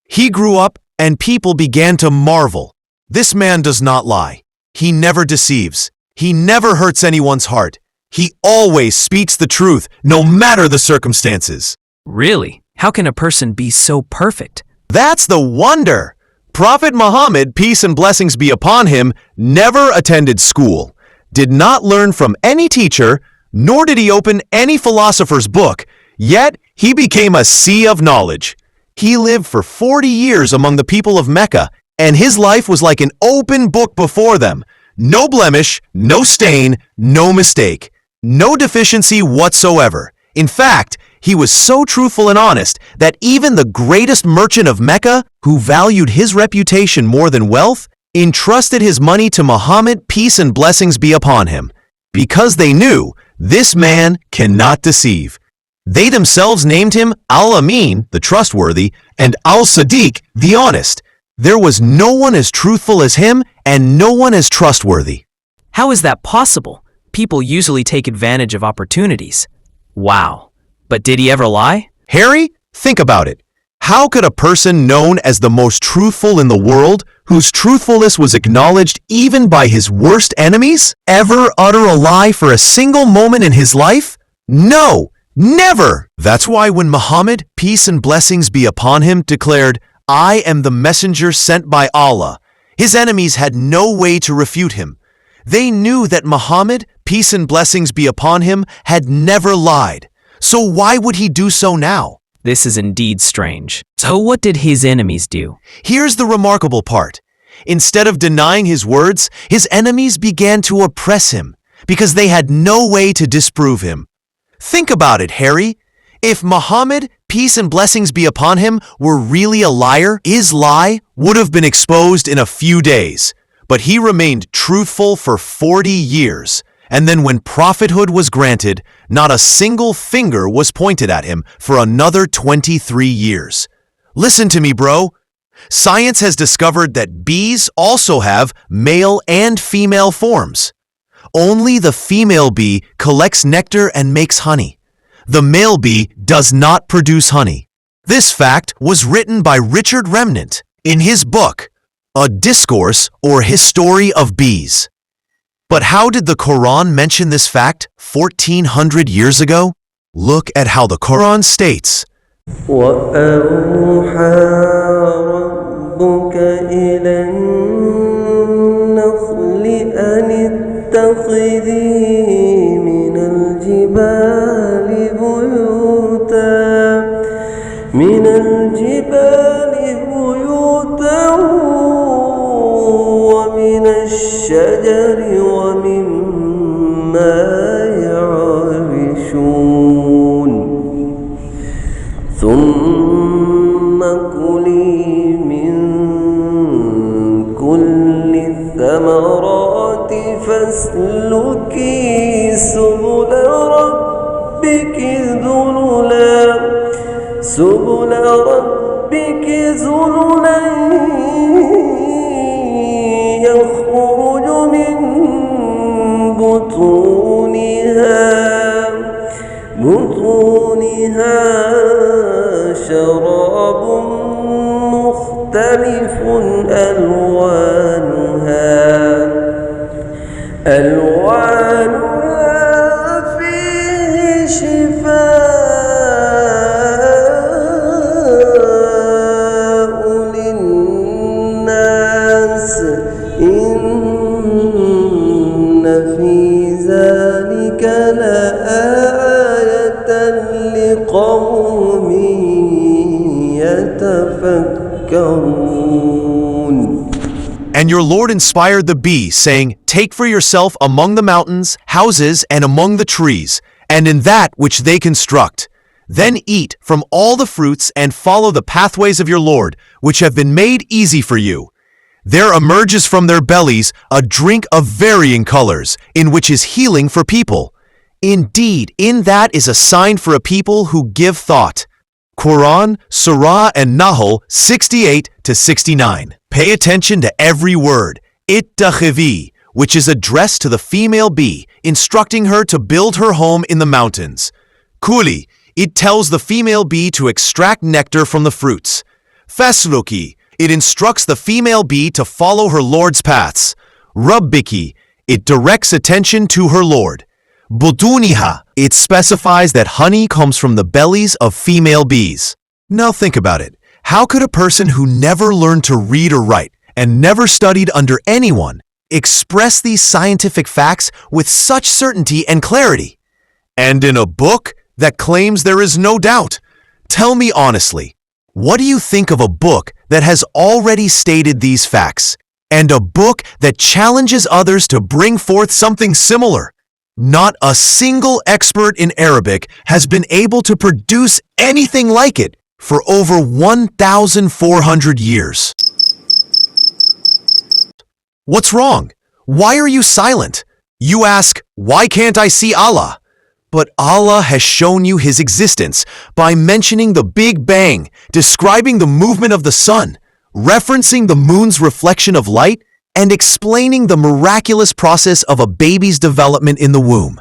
He grew up and people began to marvel. This man does not lie. He never deceives. He never hurts anyone's heart. He always speaks the truth, no matter the circumstances. Really? How can a person be so perfect? That's the wonder. Prophet Muhammad, peace and blessings be upon him, never attended school, did not learn from any teacher, nor did he open any philosopher's book, yet he became a sea of knowledge. He lived for 40 years among the people of Mecca, and his life was like an open book before them. No blemish, no stain, no mistake, no deficiency whatsoever. In fact, he was so truthful and honest that even the greatest merchant of Mecca, who valued his reputation more than wealth, entrusted his money to Muhammad, peace and blessings be upon him, because they knew this man cannot deceive. They themselves named him Al-Amin, the trustworthy, and Al-Sadiq, the honest. There was no one as truthful as him and no one as trustworthy. How is that possible? People usually take advantage of opportunities. Wow. But did he ever lie? Harry, think about it. How could a person known as the most truthful in the world, whose truthfulness was acknowledged even by his worst enemies, ever utter a lie for a single moment in his life? No, never! That's why when Muhammad, peace and blessings be upon him, declared, "I am the messenger sent by Allah," his enemies had no way to refute him. They knew that Muhammad, peace and blessings be upon him, had never lied. So why would he do so now? This is indeed strange. So what did his enemies do? Here's the remarkable part. Instead of denying his words, his enemies began to oppress him because they had no way to disprove him. Think about it, Harry. If Muhammad, peace and blessings be upon him, were really a liar, his lie would have been exposed in a few days. But he remained truthful for 40 years. And then when prophethood was granted, not a single finger was pointed at him for another 23 years. Listen to me, bro. Science has discovered that bees also have male and female forms. Only the female bee collects nectar and makes honey. The male bee does not produce honey. This fact was written by Richard Remnant in his book, A Discourse or History of Bees. But how did the Quran mention this fact 1400 years ago? Look at how the Quran states, وأوحى ربك إلى النخل أن اتخذي من الجبال بيوتا ومن الشجر ومما يعرشون ثم كلي من كل الثمرات فاسلكي سبل ربك ذللا يخرج من بطونها شراب مختلف ألوانها فيه شفاء للناس إن في ذلك لآية لقوم يتفكرون. And your Lord inspired the bee, saying, Take for yourself among the mountains, houses, and among the trees, and in that which they construct. Then eat from all the fruits and follow the pathways of your Lord, which have been made easy for you. There emerges from their bellies a drink of varying colors, in which is healing for people. Indeed, in that is a sign for a people who give thought. Quran, Surah, and Nahl 68 to 69. Pay attention to every word. Ittakhidhi, which is addressed to the female bee, instructing her to build her home in the mountains. Kuli, it tells the female bee to extract nectar from the fruits. Fasluki, it instructs the female bee to follow her Lord's paths. Rabbiki, it directs attention to her Lord. Buduniha, it specifies that honey comes from the bellies of female bees. Now think about it. How could a person who never learned to read or write and never studied under anyone express these scientific facts with such certainty and clarity? And in a book that claims there is no doubt. Tell me honestly, what do you think of a book that has already stated these facts, and a book that challenges others to bring forth something similar? Not a single expert in Arabic has been able to produce anything like it for over 1,400 years. What's wrong? Why are you silent? You ask, why can't I see Allah? But Allah has shown you His existence by mentioning the Big Bang, describing the movement of the sun, referencing the moon's reflection of light, and explaining the miraculous process of a baby's development in the womb.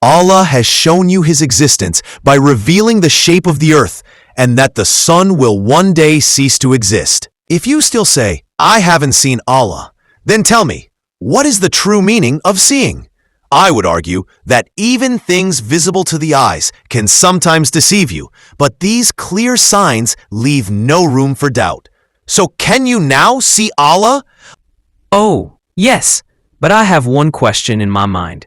Allah has shown you His existence by revealing the shape of the earth and that the sun will one day cease to exist. If you still say, I haven't seen Allah, then tell me, what is the true meaning of seeing? I would argue that even things visible to the eyes can sometimes deceive you, but these clear signs leave no room for doubt. So can you now see Allah? Oh, yes, but I have one question in my mind.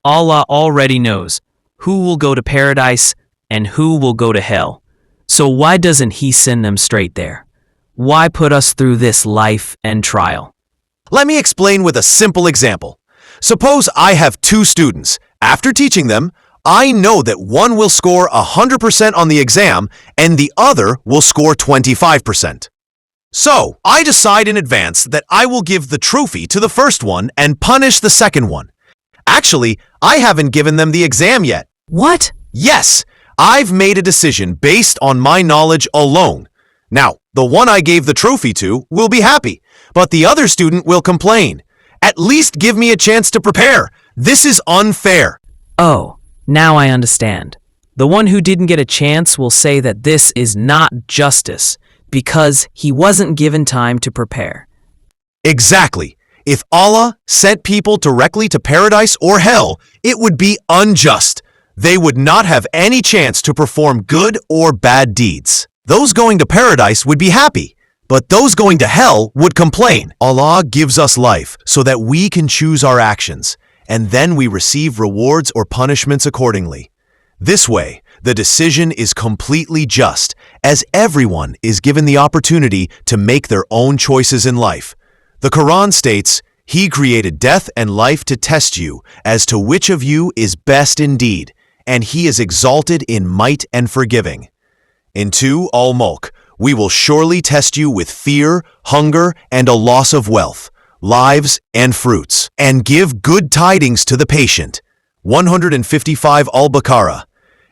Allah already knows who will go to paradise and who will go to hell. So why doesn't He send them straight there? Why put us through this life and trial? Let me explain with a simple example. Suppose I have two students. After teaching them, I know that one will score 100% on the exam and the other will score 25%. So, I decide in advance that I will give the trophy to the first one and punish the second one. Actually, I haven't given them the exam yet. What? Yes, I've made a decision based on my knowledge alone. Now, the one I gave the trophy to will be happy, but the other student will complain. At least give me a chance to prepare. This is unfair. Oh, now I understand. The one who didn't get a chance will say that this is not justice because he wasn't given time to prepare. Exactly. If Allah sent people directly to paradise or hell, it would be unjust. They would not have any chance to perform good or bad deeds. Those going to paradise would be happy, but those going to hell would complain. Allah gives us life so that we can choose our actions, and then we receive rewards or punishments accordingly. This way, the decision is completely just, as everyone is given the opportunity to make their own choices in life. The Quran states, "He created death and life to test you as to which of you is best indeed, and He is exalted in might and forgiving." In 2 Al-Mulk, we will surely test you with fear, hunger, and a loss of wealth, lives, and fruits, and give good tidings to the patient. 155 Al-Baqarah,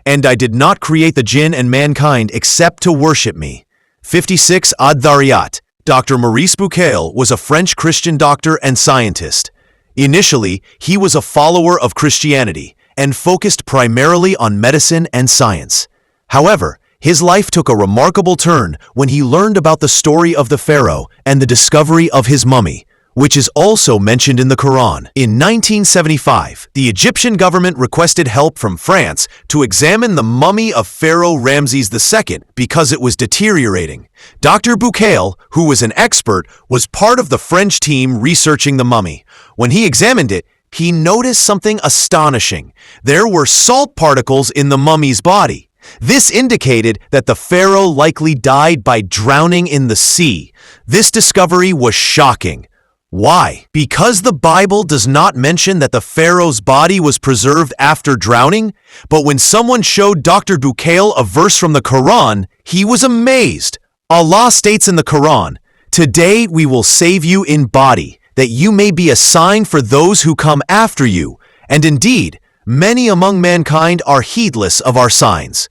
and I did not create the jinn and mankind except to worship me. 56 Ad-Dhariyat. Dr. Maurice Bucaille was a French Christian doctor and scientist. Initially, he was a follower of Christianity and focused primarily on medicine and science. However, his life took a remarkable turn when he learned about the story of the pharaoh and the discovery of his mummy, which is also mentioned in the Quran. In 1975, the Egyptian government requested help from France to examine the mummy of Pharaoh Ramses II because it was deteriorating. Dr. Bucaille, who was an expert, was part of the French team researching the mummy. When he examined it, he noticed something astonishing. There were salt particles in the mummy's body. This indicated that the pharaoh likely died by drowning in the sea. This discovery was shocking. Why? Because the Bible does not mention that the pharaoh's body was preserved after drowning, but when someone showed Dr. Bucaille a verse from the Quran, he was amazed. Allah states in the Quran, "Today we will save you in body, that you may be a sign for those who come after you, and indeed, many among mankind are heedless of our signs."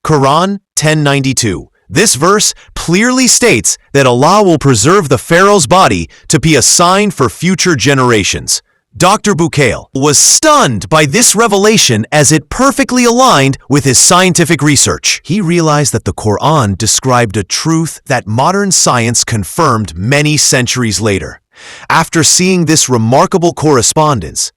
Quran 1092. This verse clearly states that Allah will preserve the pharaoh's body to be a sign for future generations. Dr. Bucaille was stunned by this revelation as it perfectly aligned with his scientific research. He realized that the Quran described a truth that modern science confirmed many centuries later. After seeing this remarkable correspondence,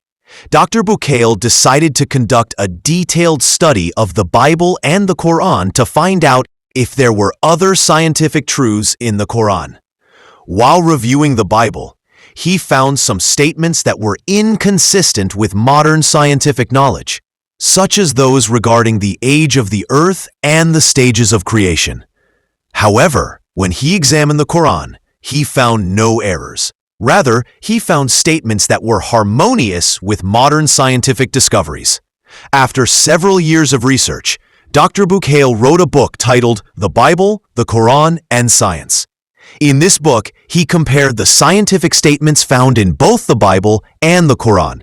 Dr. Bucaille decided to conduct a detailed study of the Bible and the Quran to find out if there were other scientific truths in the Quran. While reviewing the Bible, he found some statements that were inconsistent with modern scientific knowledge, such as those regarding the age of the earth and the stages of creation. However, when he examined the Quran, he found no errors. Rather, he found statements that were harmonious with modern scientific discoveries. After several years of research, Dr. Bucaille wrote a book titled The Bible, the Quran, and Science. In this book, he compared the scientific statements found in both the Bible and the Quran.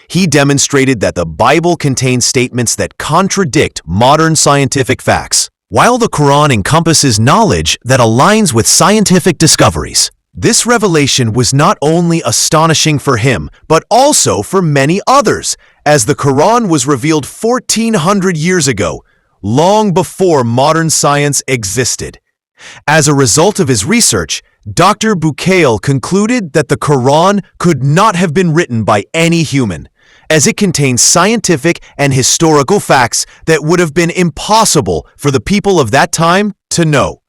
He demonstrated that the Bible contains statements that contradict modern scientific facts, while the Quran encompasses knowledge that aligns with scientific discoveries. This revelation was not only astonishing for him, but also for many others, as the Quran was revealed 1400 years ago, long before modern science existed. As a result of his research, Dr. Bucaille concluded that the Quran could not have been written by any human, as it contains scientific and historical facts that would have been impossible for the people of that time to know.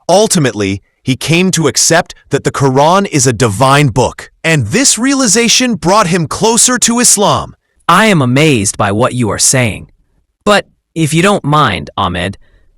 Ultimately, he came to accept that the Quran is a divine book, and this realization brought him closer to Islam. I am amazed by what you are saying. But if you don't mind, Ahmed,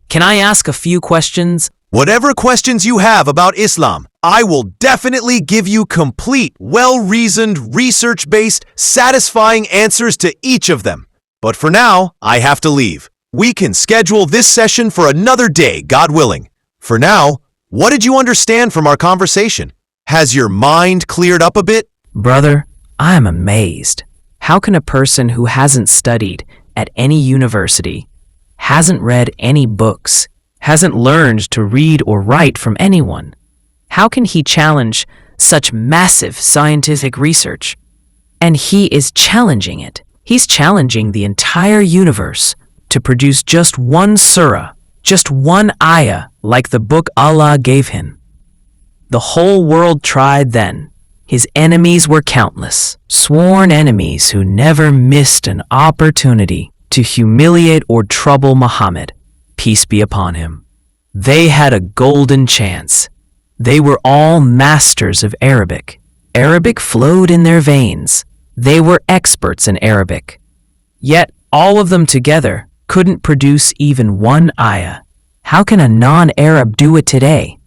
can I ask a few questions? Whatever questions you have about Islam, I will definitely give you complete, well-reasoned, research-based, satisfying answers to each of them. But for now, I have to leave. We can schedule this session for another day, God willing. For now, what did you understand from our conversation? Has your mind cleared up a bit? Brother, I am amazed. How can a person who hasn't studied at any university, hasn't read any books, hasn't learned to read or write from anyone, how can he challenge such massive scientific research? And he is challenging it. He's challenging the entire universe to produce just one surah, just one ayah like the book Allah gave him. The whole world tried then. His enemies were countless, sworn enemies who never missed an opportunity to humiliate or trouble Muhammad, peace be upon him. They had a golden chance. They were all masters of Arabic. Arabic flowed in their veins. They were experts in Arabic. Yet all of them together couldn't produce even one ayah. How can a non-Arab do it today?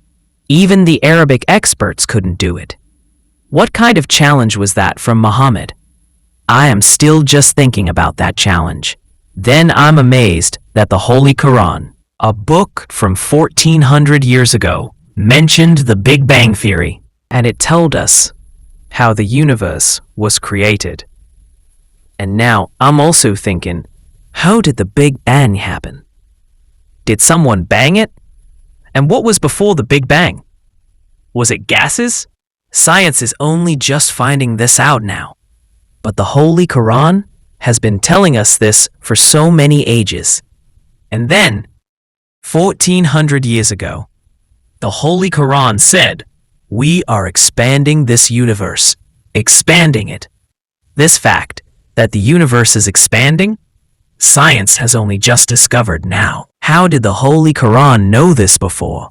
Even the Arabic experts couldn't do it. What kind of challenge was that from Muhammad? I am still just thinking about that challenge. Then I'm amazed that the Holy Quran, a book from 1400 years ago, mentioned the Big Bang Theory, and it told us how the universe was created. And now I'm also thinking, how did the Big Bang happen? Did someone bang it? And what was before the Big Bang? Was it gases? Science is only just finding this out now. But the Holy Quran has been telling us this for so many ages. And then, 1400 years ago, the Holy Quran said, we are expanding this universe, expanding it. This fact that the universe is expanding, science has only just discovered now. How did the Holy Quran know this before?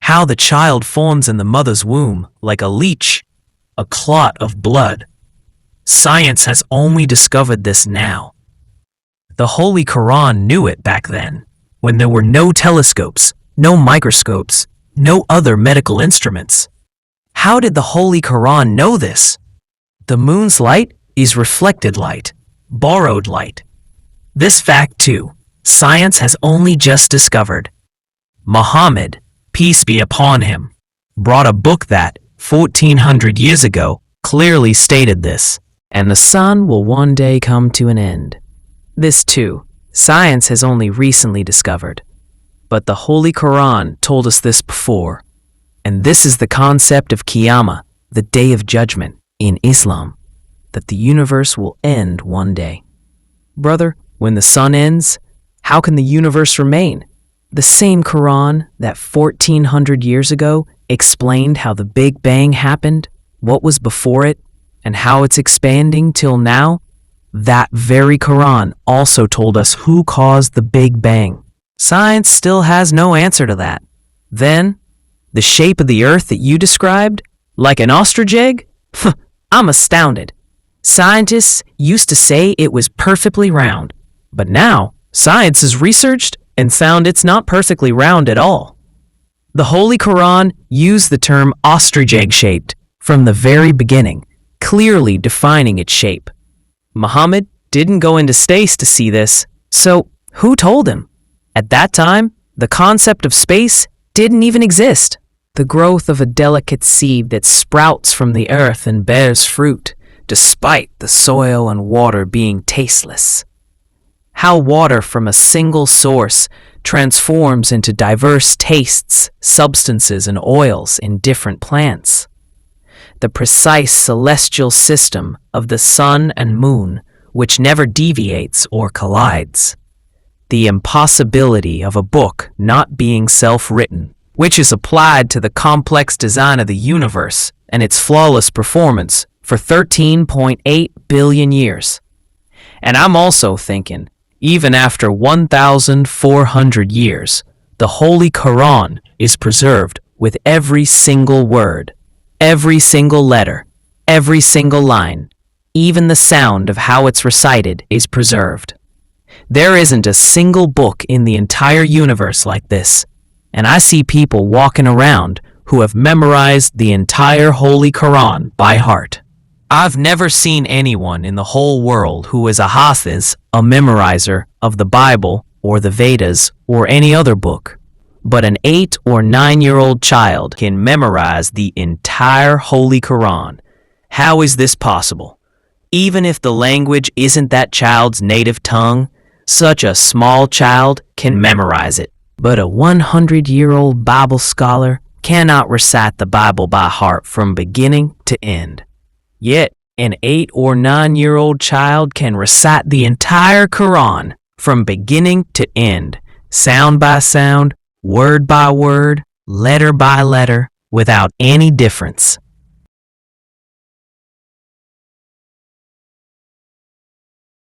How the child forms in the mother's womb like a leech, a clot of blood. Science has only discovered this now. The Holy Quran knew it back then, when there were no telescopes, no microscopes, no other medical instruments. How did the Holy Quran know this? The moon's light is reflected light, borrowed light. This fact too, science has only just discovered. Muhammad, peace be upon him, brought a book that, 1400 years ago, clearly stated this, and the sun will one day come to an end. This too, science has only recently discovered. But the Holy Quran told us this before, and this is the concept of Qiyamah, the Day of Judgment, in Islam, that the universe will end one day. Brother, when the sun ends, how can the universe remain? The same Quran that 1400 years ago explained how the Big Bang happened, what was before it, and how it's expanding till now, that very Quran also told us who caused the Big Bang. Science still has no answer to that. Then, the shape of the earth that you described, like an ostrich egg? I'm astounded. Scientists used to say it was perfectly round, but now science has researched and found it's not perfectly round at all. The Holy Quran used the term ostrich egg shaped from the very beginning, clearly defining its shape. Muhammad didn't go into space to see this, so who told him? At that time, the concept of space didn't even exist. The growth of a delicate seed that sprouts from the earth and bears fruit, despite the soil and water being tasteless. How water from a single source transforms into diverse tastes, substances, and oils in different plants. The precise celestial system of the sun and moon, which never deviates or collides. The impossibility of a book not being self-written, which is applied to the complex design of the universe and its flawless performance for 13.8 billion years. And I'm also thinking, even after 1,400 years, the Holy Quran is preserved with every single word, every single letter, every single line, even the sound of how it's recited is preserved. There isn't a single book in the entire universe like this, and I see people walking around who have memorized the entire Holy Quran by heart. I've never seen anyone in the whole world who is a Hafiz, a memorizer of the Bible or the Vedas or any other book. But an 8 or 9-year-old child can memorize the entire Holy Quran. How is this possible? Even if the language isn't that child's native tongue, such a small child can memorize it. But a 100-year-old Bible scholar cannot recite the Bible by heart from beginning to end. Yet, an 8 or 9-year-old child can recite the entire Quran from beginning to end, sound by sound, word by word, letter by letter, without any difference.